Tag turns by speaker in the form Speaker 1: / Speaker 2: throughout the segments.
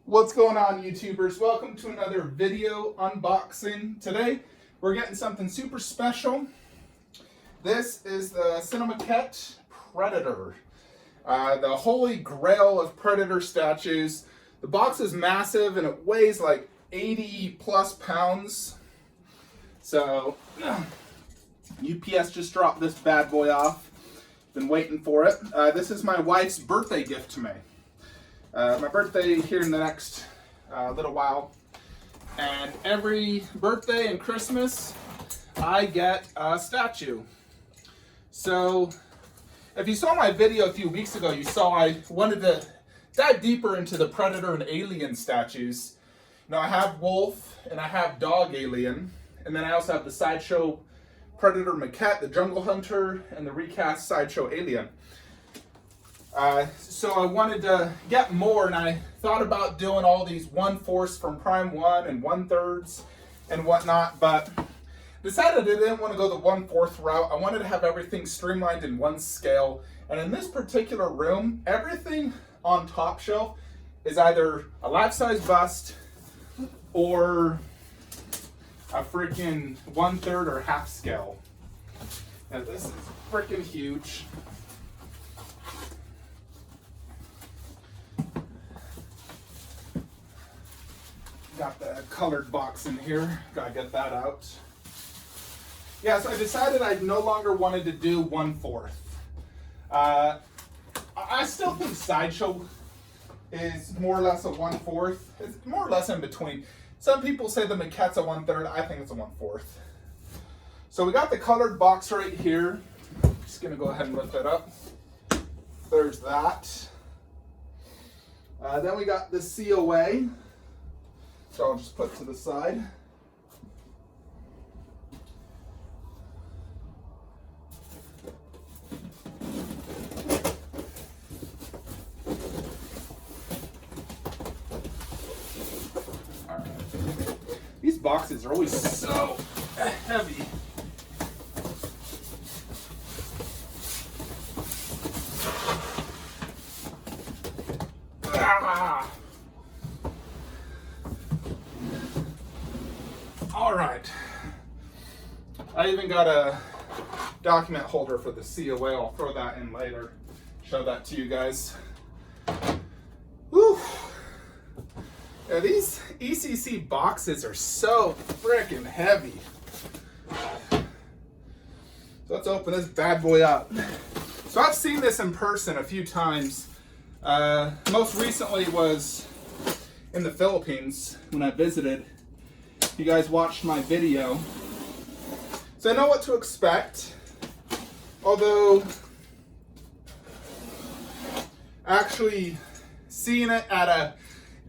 Speaker 1: What's going on, YouTubers? Welcome to another video unboxing. Today we're getting something super special. This is the Cinnamaquette Predator, the holy grail of Predator statues. The box is massive and it weighs like 80 plus pounds. So UPS just dropped this bad boy off. Been waiting for it. This is my wife's birthday gift to me. My birthday here in the next little while, and every birthday and Christmas I get a statue. So if you saw my video a few weeks ago, you saw I wanted to dive deeper into the Predator and Alien statues. Now I have Wolf and I have Dog Alien, and then I also have the Sideshow Predator Maquette, the Jungle Hunter, and the Recast Sideshow Alien. So I wanted to get more, and I thought about doing all these 1/4 from Prime 1 and 1/3 and whatnot, but decided I didn't want to go the 1/4 route. I wanted to have everything streamlined in one scale, and in this particular room, everything on top shelf is either a life-size bust or a freaking 1/3 or half scale. Now this is freaking huge. Got the colored box in here, gotta get that out. Yeah, so I decided I no longer wanted to do 1/4. I still think Sideshow is more or less a 1/4. It's more or less in between. Some people say the Maquette's a 1/3, I think it's a 1/4. So we got the colored box right here. Just gonna go ahead and lift it up. There's that. Then we got the COA. So I'll just put to the side. All right. These boxes are always so heavy. Ah! All right, I even got a document holder for the COA. I'll throw that in later, show that to you guys. Whew. Yeah, these ECC boxes are so freaking heavy. So let's open this bad boy up. So I've seen this in person a few times. Most recently was in the Philippines when I visited. You guys watched my video, so I know what to expect. Although actually seeing it at a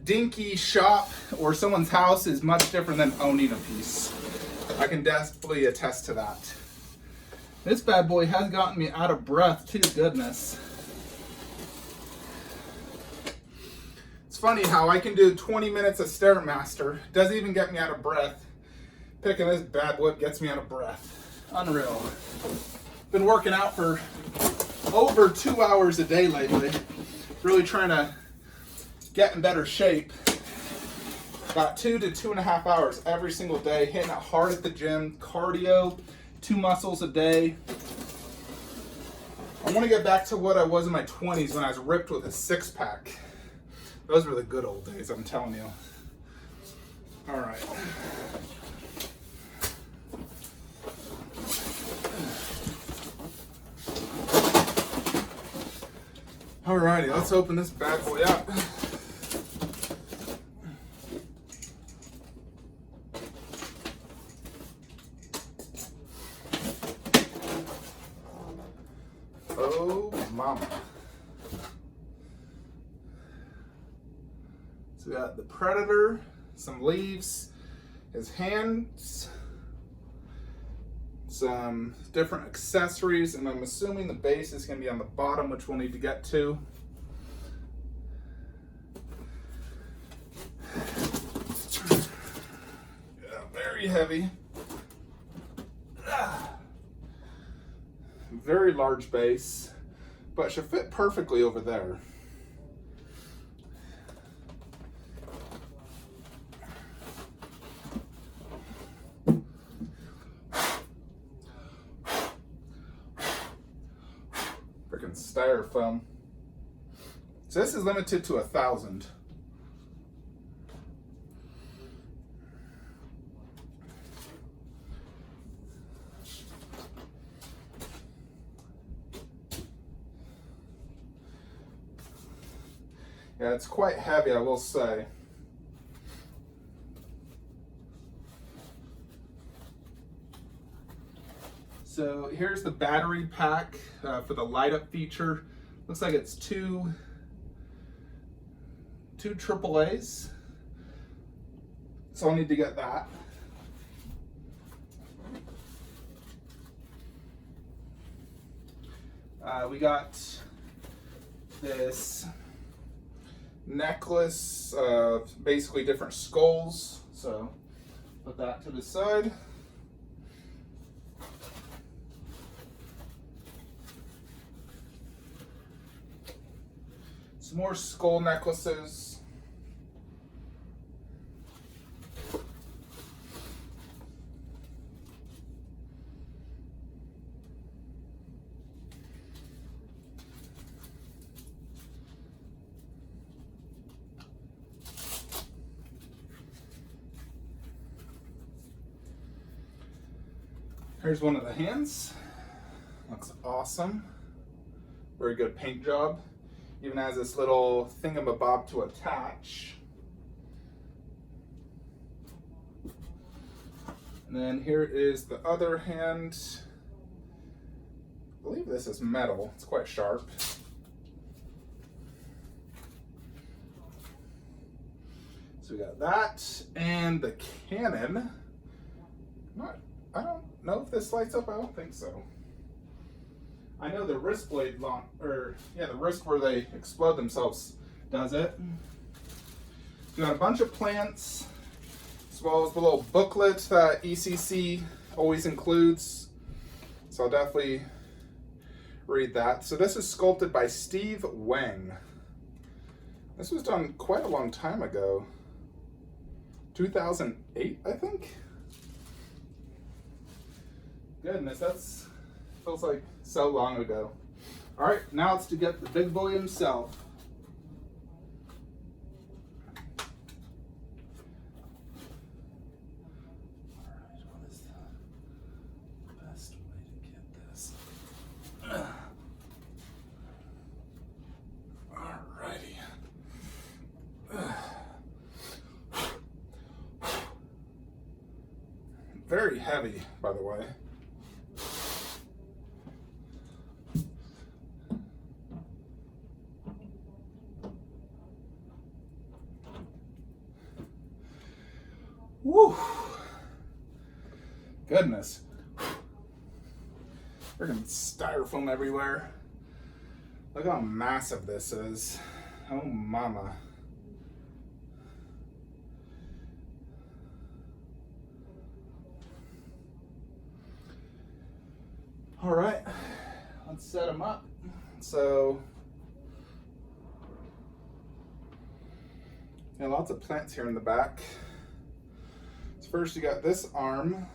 Speaker 1: dinky shop or someone's house is much different than owning a piece. I can definitely attest to that. This bad boy has gotten me out of breath, to goodness. Funny how I can do 20 minutes of Stairmaster, doesn't even get me out of breath. Picking this bad boy gets me out of breath. Unreal. Been working out for over 2 hours a day lately. Really trying to get in better shape. About 2 to 2.5 hours every single day, hitting it hard at the gym, cardio, 2 muscles a day. I want to get back to what I was in my 20s when I was ripped with a 6-pack. Those were the good old days, I'm telling you. All right. Alrighty, let's open this bad boy up. Oh, mama. So we got the Predator, some leaves, his hands, some different accessories, and I'm assuming the base is going to be on the bottom, which we'll need to get to. Yeah, very heavy. Very large base, but it should fit perfectly over there. freaking styrofoam. So this is limited to 1,000. Yeah, it's quite heavy, I will say. So here's the battery pack for the light up feature. Looks like it's two AAAs. So I'll need to get that. We got this necklace of basically different skulls. So put that to the side. Some more skull necklaces. Here's one of the hands. Looks awesome. Very good paint job. Even has this little thingamabob to attach. And then here is the other hand. I believe this is metal. It's quite sharp. So we got that and the cannon. I don't know if this lights up. I don't think so. I know the wrist blade the wrist where they explode themselves does it. We got a bunch of plants, as well as the little booklet that ECC always includes. So I'll definitely read that. So this is sculpted by Steve Wang. This was done quite a long time ago. 2008, I think. Goodness, that's feels like so long ago. All right, now it's to get the big boy himself. All right, what is the best way to get this? All righty. Very heavy, by the way. Woo! Goodness. Freaking styrofoam everywhere. Look how massive this is. Oh mama. All right, let's set them up. So, yeah, lots of plants here in the back. First, you got this arm.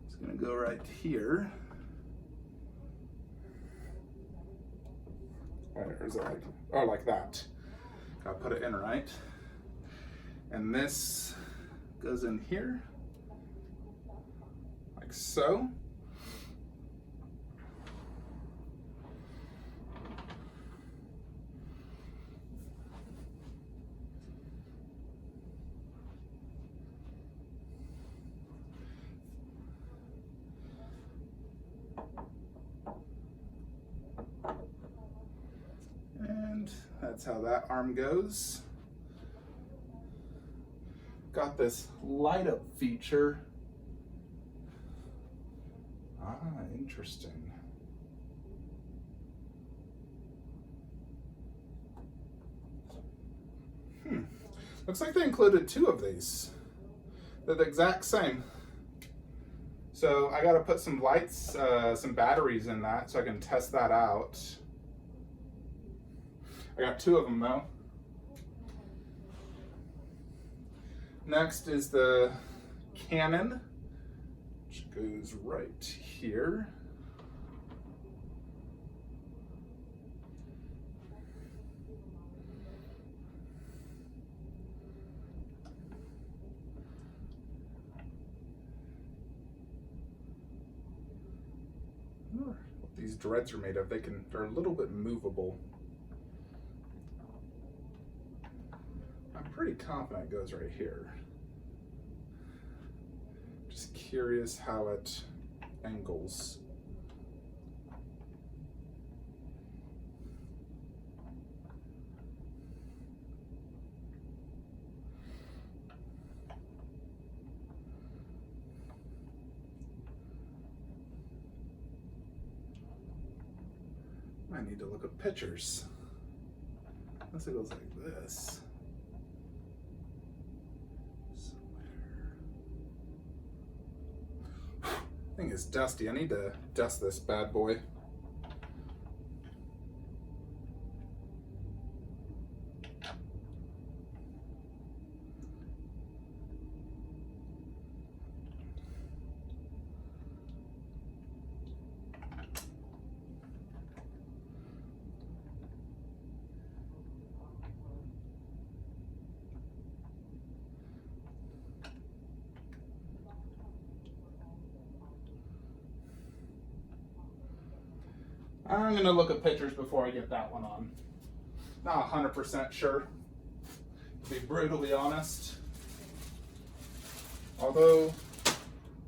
Speaker 1: It's gonna go right here. Or is it like, oh, like that. Gotta put it in right. And this goes in here, like so. That's how that arm goes. Got this light up feature. Ah, interesting. Looks like they included two of these. They're the exact same. So I gotta put some lights, some batteries in that so I can test that out. I got two of them though. Next is the cannon, which goes right here. these dreads are made of. They're a little bit movable. I'm pretty confident it goes right here. Just curious how it angles. I need to look at pictures. Unless it goes like this. Thing is dusty. I need to dust this bad boy. I'm going to look at pictures before I get that one on. Not 100% sure, to be brutally honest. Although,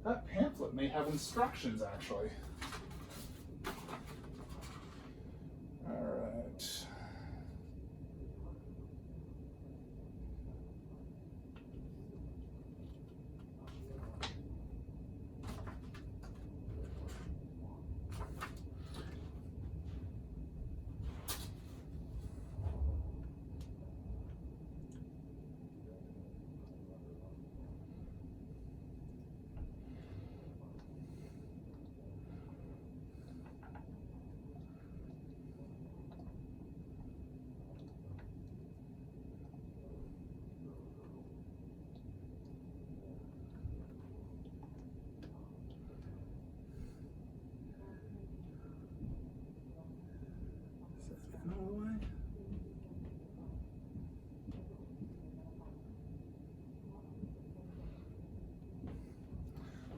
Speaker 1: that pamphlet may have instructions, actually. Alright.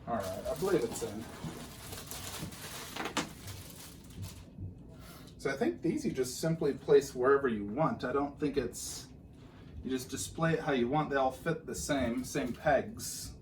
Speaker 1: Alright, I believe it's in. So I think these you just simply place wherever you want. I don't think it's, you just display it how you want. They all fit the same pegs.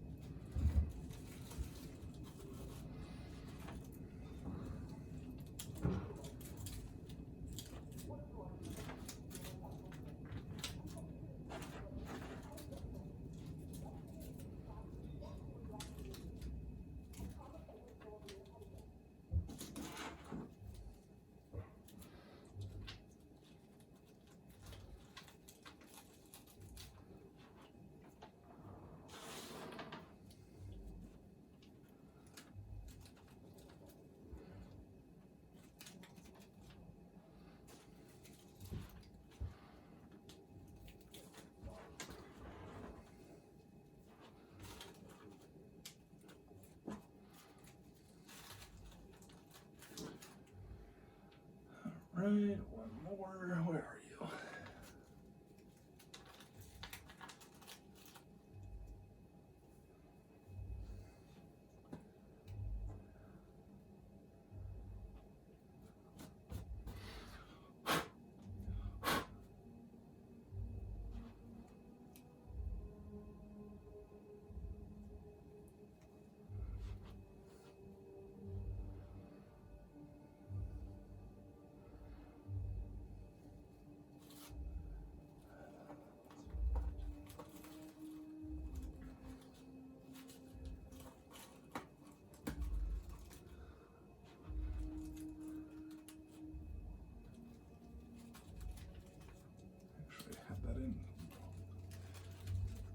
Speaker 1: Right, one more. Where are you?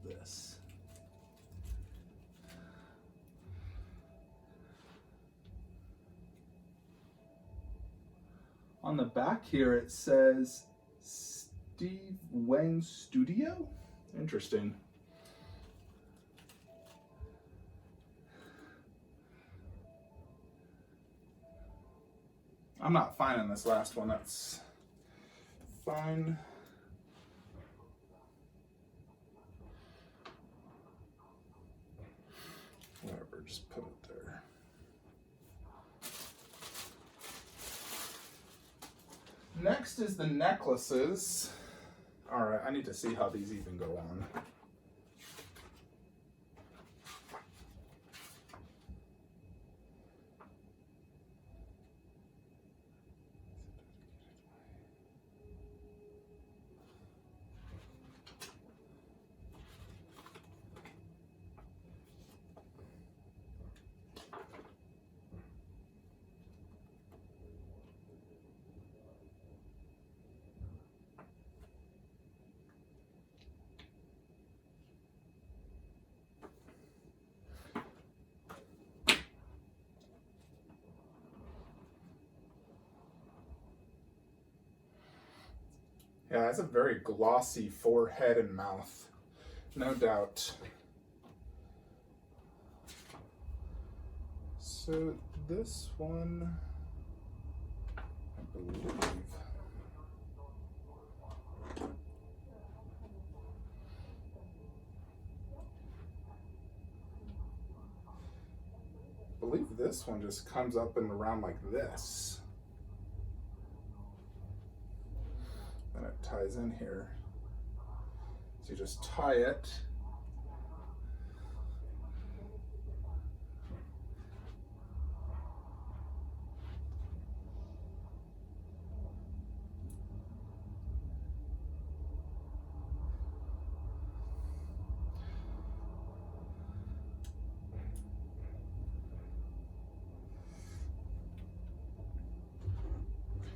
Speaker 1: This. On the back here it says Steve Wang Studio. Interesting. I'm not finding this last one. That's fine. Whatever, just put it there. Next is the necklaces. All right, I need to see how these even go on. Yeah, it's a very glossy forehead and mouth, no doubt. So this one, I believe this one just comes up and around like this. Then it ties in here. So you just tie it.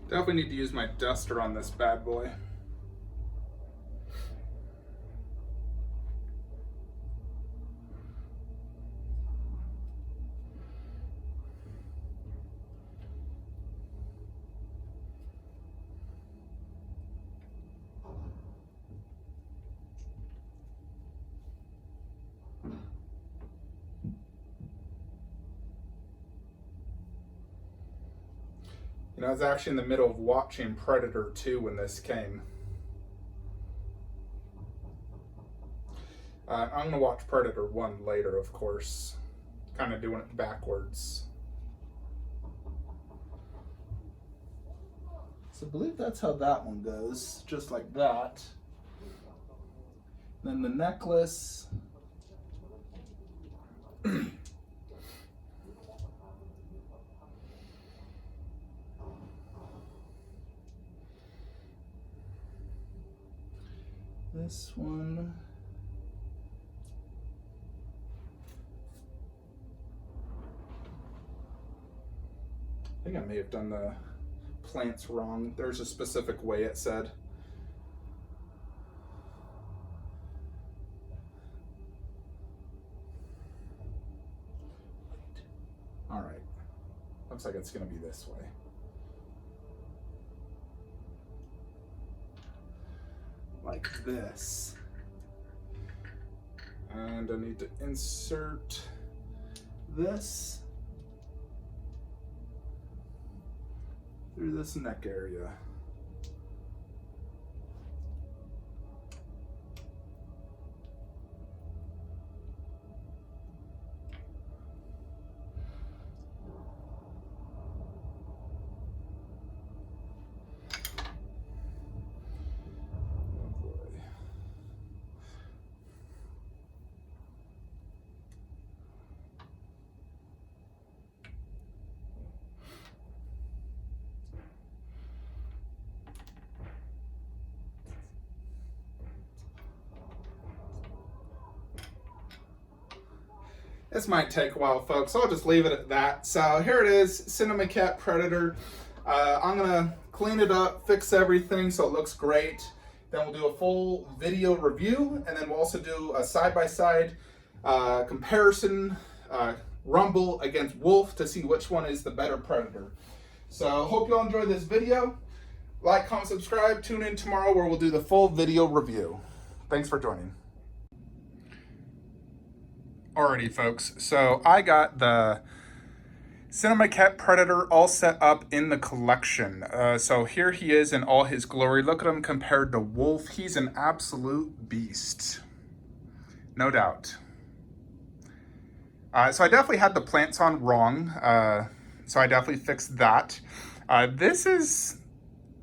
Speaker 1: Definitely need to use my duster on this bad boy. You know, I was actually in the middle of watching Predator 2 when this came. I'm going to watch Predator 1 later, of course. Kind of doing it backwards. So I believe that's how that one goes, just like that. Then the necklace. This one. I think I may have done the plants wrong. There's a specific way it said. All right. Looks like it's going to be this way. Like this. And I need to insert this through this neck area. This might take a while, folks. I'll just leave it at that. So here it is, Cinnamaquette Predator. I'm gonna clean it up, fix everything so it looks great. Then we'll do a full video review, and then we'll also do a side-by-side comparison, Rumble against Wolf, to see which one is the better Predator. So hope you all enjoyed this video. Like, comment, subscribe. Tune in tomorrow where we'll do the full video review. Thanks for joining. Alrighty, folks, so I got the Cinnamaquette Predator all set up in the collection. So here he is in all his glory. Look at him compared to Wolf. He's an absolute beast. No doubt. So I definitely had the plants on wrong. So I definitely fixed that. This is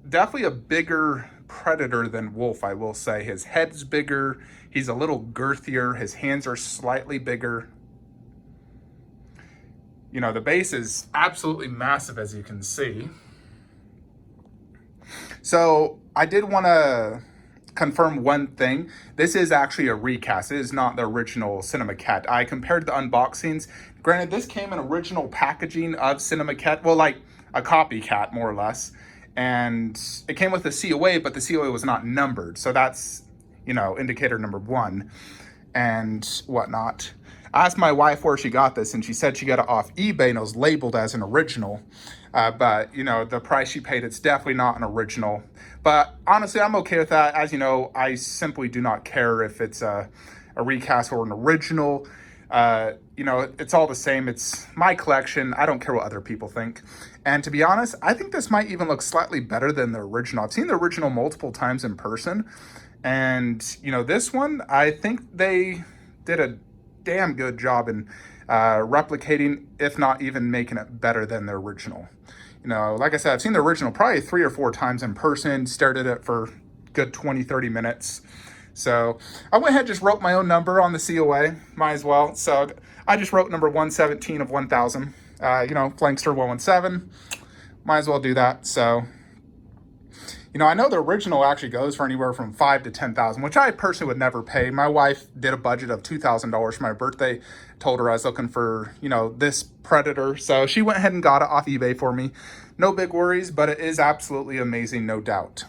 Speaker 1: definitely a bigger predator than wolf, I will say. His head's bigger, he's a little girthier, his hands are slightly bigger. You know, the base is absolutely massive, as you can see. So I did want to confirm one thing. This is actually a recast. It is not the original Cinnamaquette. I compared the unboxings. Granted, this came in original packaging of Cinnamaquette. Well, like a copycat, more or less. And it came with a COA, but the COA was not numbered. So that's, you know, indicator number one and whatnot. I asked my wife where she got this, and she said she got it off eBay, and it was labeled as an original. But, you know, the price she paid, it's definitely not an original. But honestly, I'm okay with that. As you know, I simply do not care if it's a recast or an original. You know, it's all the same. It's my collection. I don't care what other people think. And to be honest, I think this might even look slightly better than the original. I've seen the original multiple times in person. And, you know, this one, I think they did a damn good job in replicating, if not even making it better than the original. You know, like I said, I've seen the original probably 3 or 4 times in person, stared at it for good 20, 30 minutes. So I went ahead and just wrote my own number on the COA, might as well. So I just wrote number 117 of 1000, you know, Flankster 117, might as well do that. So, you know, I know the original actually goes for anywhere from $5,000 to $10,000, which I personally would never pay. My wife did a budget of $2,000 for my birthday. Told her I was looking for, you know, this Predator. So she went ahead and got it off eBay for me. No big worries, but it is absolutely amazing, no doubt.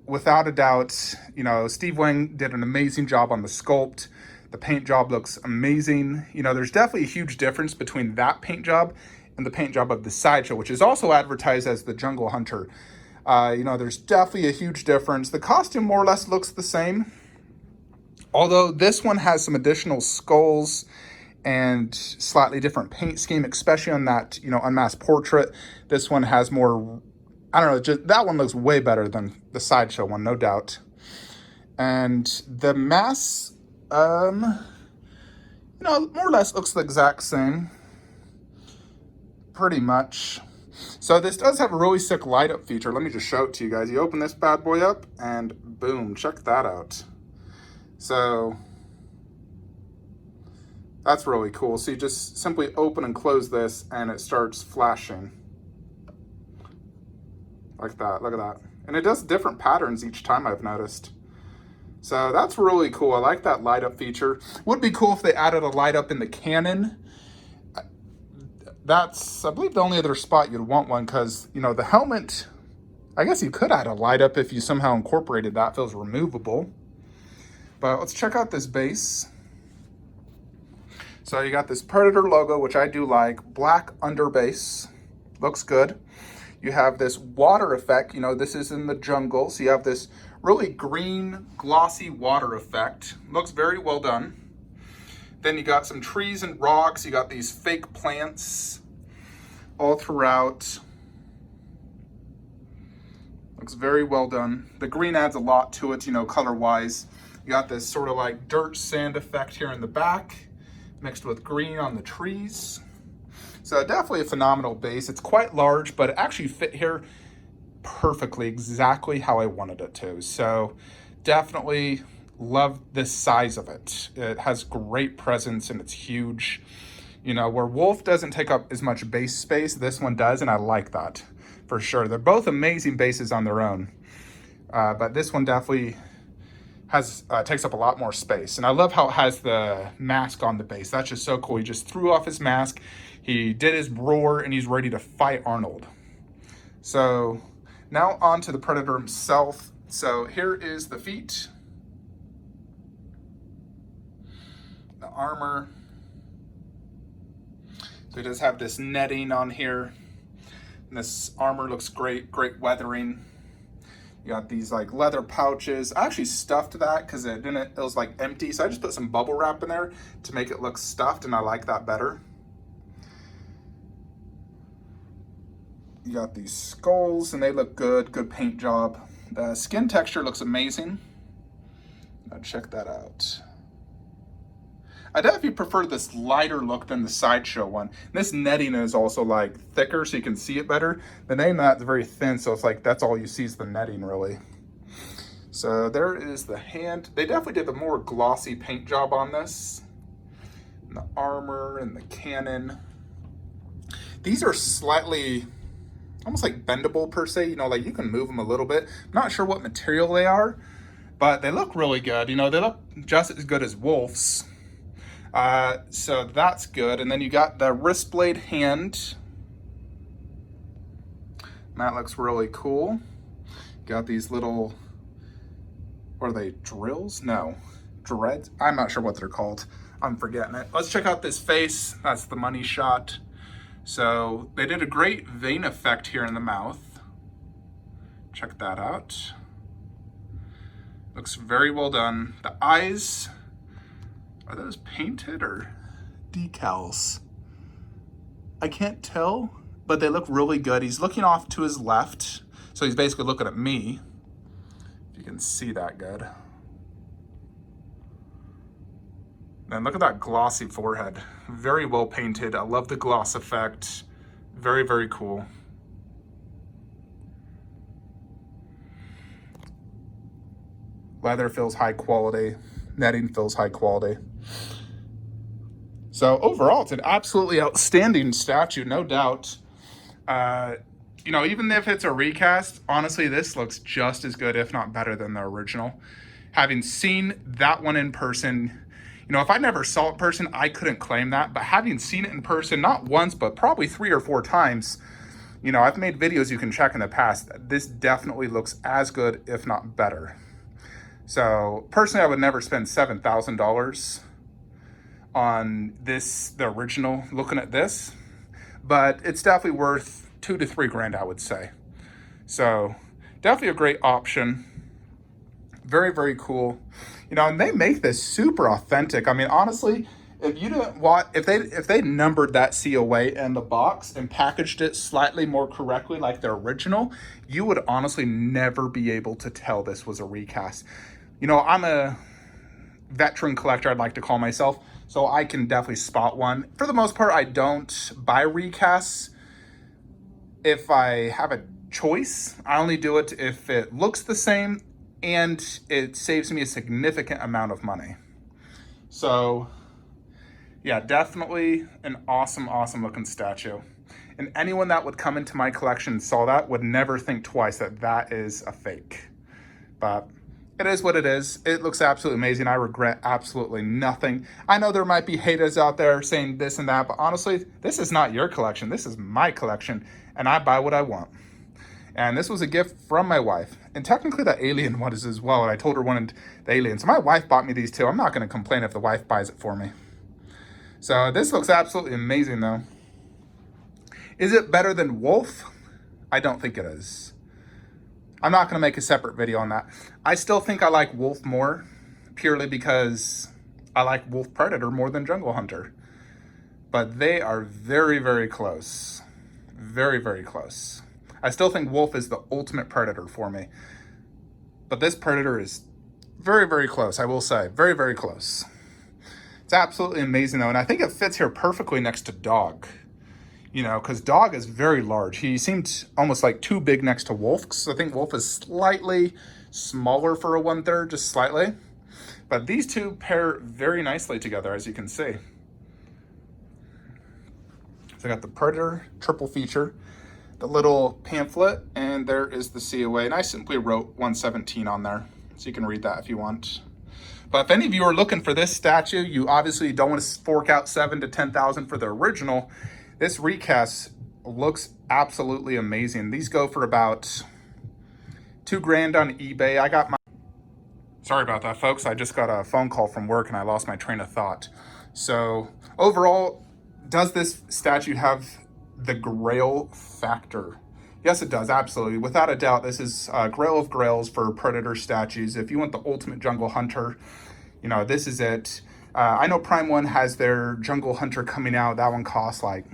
Speaker 1: Without a doubt, you know, Steve Wang did an amazing job on the sculpt. The paint job looks amazing. You know, there's definitely a huge difference between that paint job and the paint job of the Sideshow, which is also advertised as the Jungle Hunter. You know, there's definitely a huge difference. The costume more or less looks the same, although this one has some additional skulls and slightly different paint scheme, especially on that, you know, unmasked portrait. This one has more, I don't know, just that one looks way better than the Sideshow one, no doubt. And the mask, you know, more or less looks the exact same, pretty much. So this does have a really sick light up feature. Let me just show it to you guys. You open this bad boy up and boom, check that out. So that's really cool. So you just simply open and close this and it starts flashing like that. Look at that. And it does different patterns each time, I've noticed. So that's really cool. I like that light up feature. Would be cool if they added a light up in the cannon. That's, I believe, the only other spot you'd want one, because, you know, the helmet, I guess you could add a light up if you somehow incorporated that. Feels removable. But let's check out this base. So you got this Predator logo, which I do like. Black under base. Looks good. You have this water effect. You know, this is in the jungle. So you have this really green, glossy water effect. Looks very well done. Then you got some trees and rocks. You got these fake plants all throughout. Looks very well done. The green adds a lot to it, you know, color-wise. You got this sort of like dirt sand effect here in the back, mixed with green on the trees. So definitely a phenomenal base. It's quite large, but it actually fit here perfectly, exactly how I wanted it to. So definitely love the size of it. It has great presence and it's huge. You know, where Wolf doesn't take up as much base space, this one does, and I like that for sure. They're both amazing bases on their own, but this one definitely has takes up a lot more space. And I love how it has the mask on the base. That's just so cool. He just threw off his mask, he did his roar, and he's ready to fight Arnold. So now on to the Predator himself. So here is the feet, the armor. So he does have this netting on here. And this armor looks great, great weathering. You got these like leather pouches. I actually stuffed that because it was like empty. So I just put some bubble wrap in there to make it look stuffed, and I like that better. You got these skulls and they look good, good paint job. The skin texture looks amazing. Now check that out. I definitely prefer this lighter look than the Sideshow one. And this netting is also like thicker so you can see it better. The netting that's very thin, so it's like that's all you see is the netting really. So there is the hand. They definitely did the more glossy paint job on this. And the armor and the cannon. These are slightly, almost like bendable per se, you know, like you can move them a little bit. I'm not sure what material they are, but they look really good. You know, they look just as good as Wolf's. So that's good. And then you got the wrist blade hand. That looks really cool. Got these little, what are they, drills? No, dreads? I'm not sure what they're called. I'm forgetting it. Let's check out this face. That's the money shot. So they did a great vein effect here in the mouth. Check that out. Looks very well done. The eyes, are those painted or decals? I can't tell, but they look really good. He's looking off to his left, so he's basically looking at me. If you can see that good. And look at that glossy forehead. Very well painted. I love the gloss effect. Very, very cool. Leather feels high quality. Netting feels high quality. So overall, it's an absolutely outstanding statue, no doubt. You know, even if it's a recast, honestly, this looks just as good, if not better than the original. Having seen that one in person, you know, if I never saw it in person, I couldn't claim that. But having seen it in person, not once, but probably 3 or 4 times, you know, I've made videos you can check in the past. This definitely looks as good, if not better. So personally, I would never spend $7,000 on this, the original, looking at this. But it's definitely worth $2 to $3 grand, I would say. So definitely a great option. Very, very cool. You know, and they make this super authentic. I mean, honestly, if you didn't want, if they numbered that COA in the box and packaged it slightly more correctly like the original, you would honestly never be able to tell this was a recast. You know, I'm a veteran collector, I'd like to call myself, so I can definitely spot one. For the most part, I don't buy recasts. If I have a choice, I only do it if it looks the same and it saves me a significant amount of money. So yeah, definitely an awesome, awesome looking statue. And anyone that would come into my collection and saw that would never think twice that that is a fake. But it is what it is. It looks absolutely amazing. I regret absolutely nothing. I know there might be haters out there saying this and that, but honestly, this is not your collection. This is my collection, and I buy what I want. And this was a gift from my wife. And technically the alien one is as well. And I told her I wanted the alien. So my wife bought me these too. I'm not going to complain if the wife buys it for me. So this looks absolutely amazing though. Is it better than Wolf? I don't think it is. I'm not going to make a separate video on that. I still think I like Wolf more, purely because I like Wolf Predator more than Jungle Hunter. But they are very, very close. Very, very close. I still think Wolf is the ultimate Predator for me. But this Predator is very, very close, I will say. Very, very close. It's absolutely amazing though, and I think it fits here perfectly next to Dog. You know, because Dog is very large. He seemed almost like too big next to Wolf, because I think Wolf is slightly smaller for a 1/3, just slightly. But these two pair very nicely together, as you can see. So I got the Predator triple feature, the little pamphlet, and there is the COA. And I simply wrote 117 on there, so you can read that if you want. But if any of you are looking for this statue, you obviously don't want to fork out $7,000 to $10,000 for the original. This recast looks absolutely amazing. These go for about $2 grand on eBay. I got my, sorry about that, folks. I just got a phone call from work and I lost my train of thought. So overall, does this statue have the Grail factor? Yes, it does, absolutely. Without a doubt, this is Grail of Grails for Predator statues. If you want the ultimate Jungle Hunter, you know, this is it. I know Prime One has their Jungle Hunter coming out. That one costs like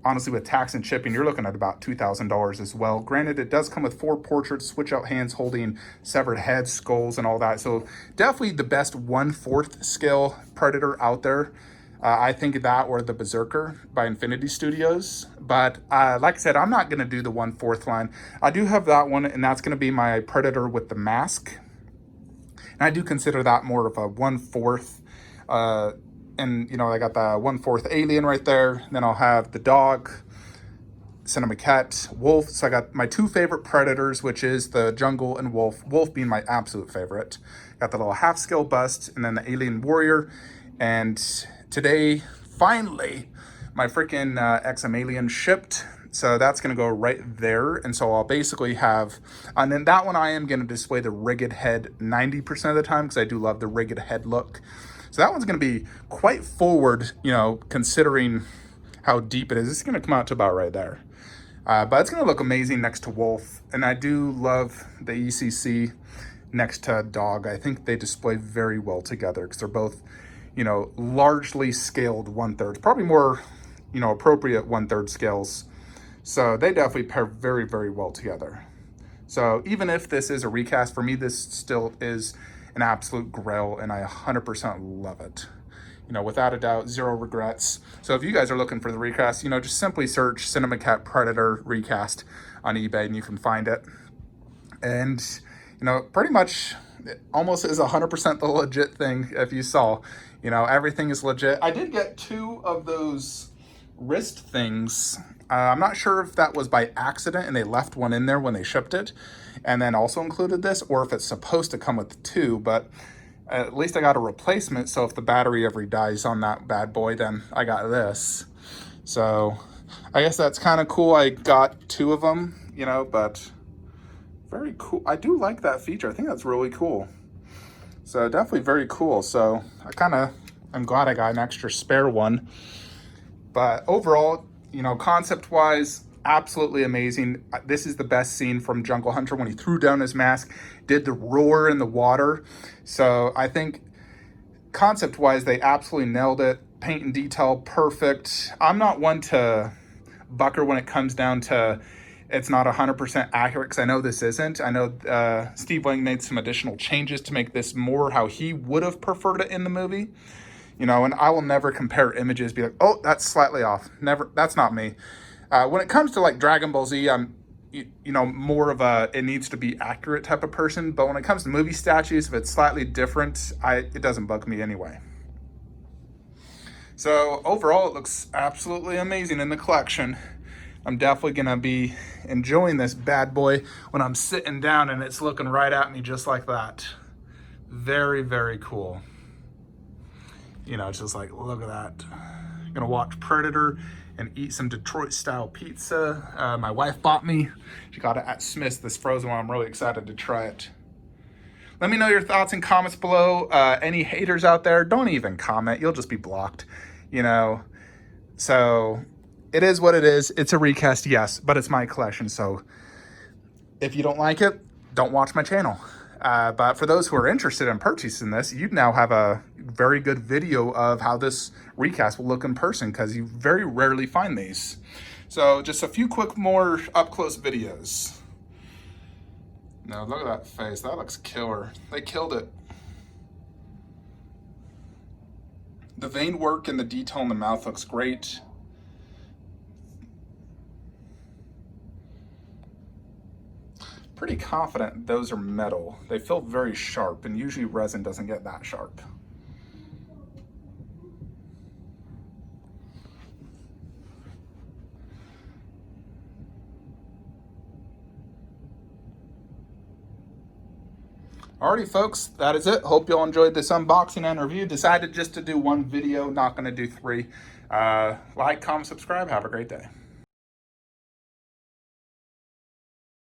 Speaker 1: honestly, with tax and shipping, you're looking at about $2,000 as well. Granted, it does come with 4 portraits, switch out hands holding severed heads, skulls, and all that. So definitely the best 1/4 scale Predator out there. I think that or the Berserker by Infinity Studios. But like I said, I'm not going to do the 1/4 line. I do have that one, and that's going to be my Predator with the mask. And I do consider that more of a 1/4. And, you know, I got the 1/4 alien right there. Then I'll have the dog, Cinnamaquette, wolf. So I got my 2 favorite Predators, which is the jungle and wolf. Wolf being my absolute favorite. Got the little half-scale bust, and then the alien warrior. And today, finally, my freaking XM alien shipped. So that's going to go right there. And so I'll basically have, and then that one I am going to display the rigged head 90% of the time, because I do love the rigged head look. So that one's going to be quite forward, you know, considering how deep it is. It's going to come out to about right there. But it's going to look amazing next to wolf. And I do love the ECC next to dog. I think they display very well together, because they're both, you know, largely scaled 1/3. Probably more, you know, appropriate 1/3 scales. So they definitely pair very, very well together. So even if this is a recast, for me, this still is an absolute grail, and I 100% love it. You know, without a doubt, zero regrets. So if you guys are looking for the recast, you know, just simply search Cinnamaquette Predator Recast on eBay, and you can find it. And, you know, pretty much it almost is 100% the legit thing. If you saw, you know, everything is legit. I did get 2 of those wrist things. I'm not sure if that was by accident and they left one in there when they shipped it and then also included this, or if it's supposed to come with 2, but at least I got a replacement. So if the battery ever dies on that bad boy, then I got this. So I guess that's kind of cool. I got 2 of them, you know, but very cool. I do like that feature. I think that's really cool. So definitely very cool. So I'm glad I got an extra spare one. But overall, you know, concept-wise, absolutely amazing. This is the best scene from Jungle Hunter when he threw down his mask, did the roar in the water. So I think concept-wise, they absolutely nailed it. Paint and detail, perfect. I'm not one to bucker when it comes down to it's not 100% accurate, because I know this isn't. I know Steve Lang made some additional changes to make this more how he would have preferred it in the movie. You know, and I will never compare images, be like, oh, that's slightly off. Never, that's not me. When it comes to like Dragon Ball Z, I'm, you know, more of a, it needs to be accurate type of person. But when it comes to movie statues, if it's slightly different, it doesn't bug me anyway. So overall, it looks absolutely amazing in the collection. I'm definitely going to be enjoying this bad boy when I'm sitting down and it's looking right at me just like that. Very, very cool. You know, it's just like, look at that. I'm gonna watch Predator and eat some Detroit style pizza. My wife bought me. She got it at Smith's, this frozen one. I'm really excited to try it. Let me know your thoughts and comments below. Any haters out there, don't even comment. You'll just be blocked, you know. So it is what it is. It's a recast, yes, but it's my collection. So if you don't like it, don't watch my channel. But for those who are interested in purchasing this, you now have a very good video of how this recast will look in person, because you very rarely find these. So just a few quick more up-close videos. Now look at that face. That looks killer. They killed it. The vein work and the detail in the mouth looks great. Pretty confident those are metal. They feel very sharp, and usually resin doesn't get that sharp. Alrighty folks, that is it. Hope you all enjoyed this unboxing and review. Decided just to do 1 video, not gonna do 3. Like, comment, subscribe, have a great day.